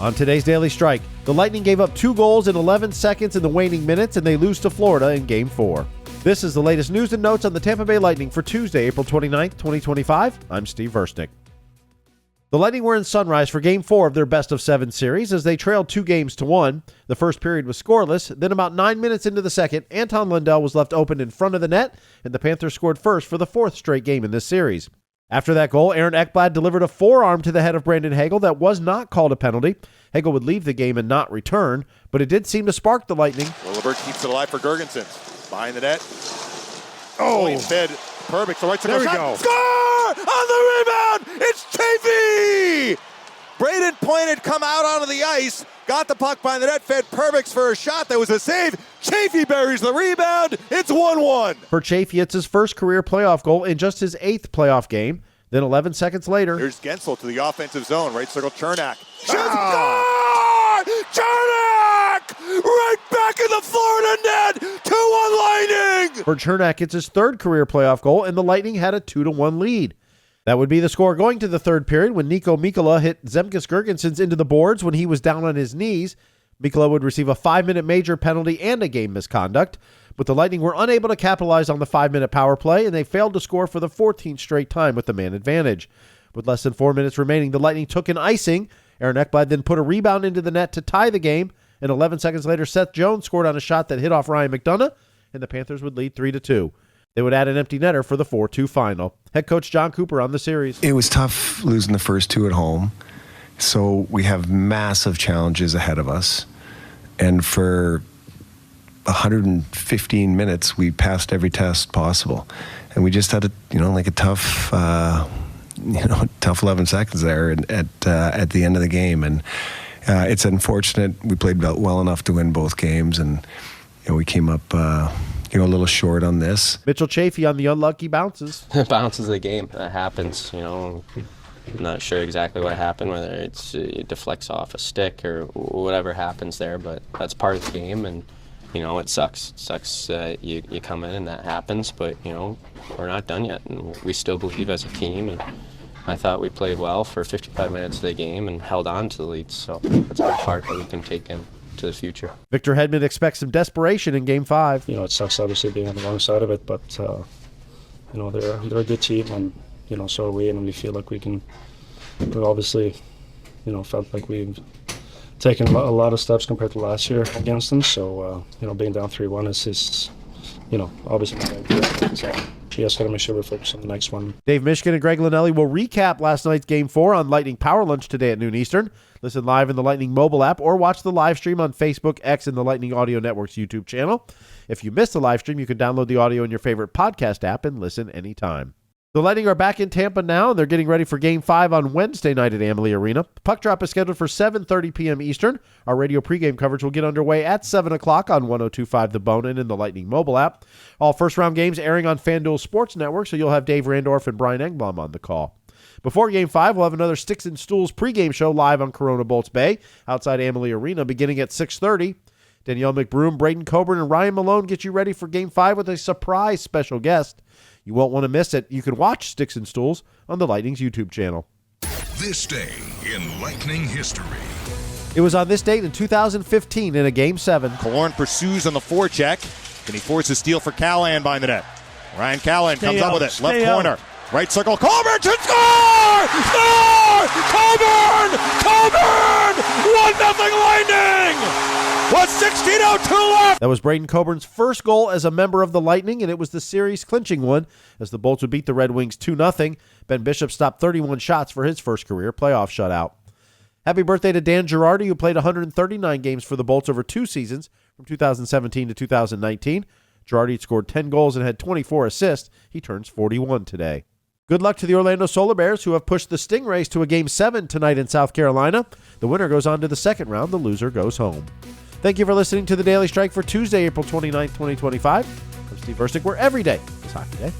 On today's Daily Strike, the Lightning gave up 2 goals in 11 seconds in the waning minutes, and they lose to Florida in Game 4. This is the latest news and notes on the Tampa Bay Lightning for Tuesday, April 29th, 2025. I'm Steve Versnick. The Lightning were in Sunrise for Game 4 of their best-of-7 series as they trailed 2-1. The first period was scoreless. Then about 9 minutes into the second, Anton Lundell was left open in front of the net, and the Panthers scored first for the 4th straight game in this series. After that goal, Aaron Ekblad delivered a forearm to the head of Brandon Hagel that was not called a penalty. Hagel would leave the game and not return, but it did seem to spark the Lightning. Willibert keeps it alive for Gergensen. Behind the net. Oh, fed. Perfect. The right circle shot. Score! On the rebound! It's Chaffee! Braden Point had come out onto the ice, got the puck behind the net, fed Perbix for a shot that was a save. Chaffee buries the rebound. It's 1-1. For Chaffee, it's his first career playoff goal in just his 8th playoff game. Then 11 seconds later, here's Gensel to the offensive zone. Right circle, Cernak. Score! Cernak! Right back in the Florida net. 2-1 Lightning! For Cernak, it's his 3rd career playoff goal, and the Lightning had a 2-1 lead. That would be the score going to the 3rd period when Nico Mikkola hit Zemgus Girgensons into the boards when he was down on his knees. Mikkola would receive a 5-minute major penalty and a game misconduct, but the Lightning were unable to capitalize on the 5-minute power play, and they failed to score for the 14th straight time with the man advantage. With less than 4 minutes remaining, the Lightning took an icing. Aaron Ekblad then put a rebound into the net to tie the game, and 11 seconds later, Seth Jones scored on a shot that hit off Ryan McDonough, and the Panthers would lead 3-2. They would add an empty netter for the 4-2 final. Head coach John Cooper on the series. It was tough losing the first 2 at home, so we have massive challenges ahead of us. And for 115 minutes, we passed every test possible. And we just had a tough, tough 11 seconds there at the end of the game. And it's unfortunate. We played well enough to win both games, and we came up a little short on this. Mitchell Chaffee on the unlucky bounces. Bounces of the game. That happens, I'm not sure exactly what happened, whether it deflects off a stick or whatever happens there, but that's part of the game, and, it sucks. It sucks you come in and that happens, but, we're not done yet, and we still believe as a team, and I thought we played well for 55 minutes of the game and held on to the lead, so that's a part that we can take in to the future. Victor Hedman expects some desperation in Game 5. It sucks obviously being on the wrong side of it, but they're a good team, and so are we, and we feel like we obviously felt like we've taken a lot of steps compared to last year against them. So being down 3-1 is obviously not good. So just got to make sure we focus on the next one. Dave Mishkin and Greg Linnelli will recap last night's Game 4 on Lightning Power Lunch today at noon Eastern. Listen live in the Lightning mobile app or watch the live stream on Facebook, X, and the Lightning Audio Network's YouTube channel. If you missed the live stream, you can download the audio in your favorite podcast app and listen anytime. The Lightning are back in Tampa now, and they're getting ready for Game 5 on Wednesday night at Amalie Arena. Puck drop is scheduled for 7:30 p.m. Eastern. Our radio pregame coverage will get underway at 7 o'clock on 102.5 The Bone and in the Lightning mobile app. All first-round games airing on FanDuel Sports Network, so you'll have Dave Randorf and Brian Engblom on the call. Before Game 5, we'll have another Sticks and Stools pregame show live on Corona Bolts Bay outside Amalie Arena beginning at 6:30. Danielle McBroom, Braden Coburn, and Ryan Malone get you ready for Game 5 with a surprise special guest. You won't want to miss it. You can watch Sticks and Stools on the Lightning's YouTube channel. This day in Lightning history. It was on this date in 2015 in a Game 7. Killorn pursues on the forecheck. Then he forces steal for Callahan behind the net. Ryan Callahan comes up with it. Left corner. Right circle. Coburn to score! Score! Coburn! Coburn! 1-0 Lightning! With 16:02 left! That was Braden Coburn's first goal as a member of the Lightning, and it was the series clinching one as the Bolts would beat the Red Wings 2-0. Ben Bishop stopped 31 shots for his first career playoff shutout. Happy birthday to Dan Girardi, who played 139 games for the Bolts over 2 seasons from 2017 to 2019. Girardi scored 10 goals and had 24 assists. He turns 41 today. Good luck to the Orlando Solar Bears, who have pushed the Stingrays to a Game 7 tonight in South Carolina. The winner goes on to the second round. The loser goes home. Thank you for listening to the Daily Strike for Tuesday, April 29th, 2025. I'm Steve Versnick, where every day is Hockey Day.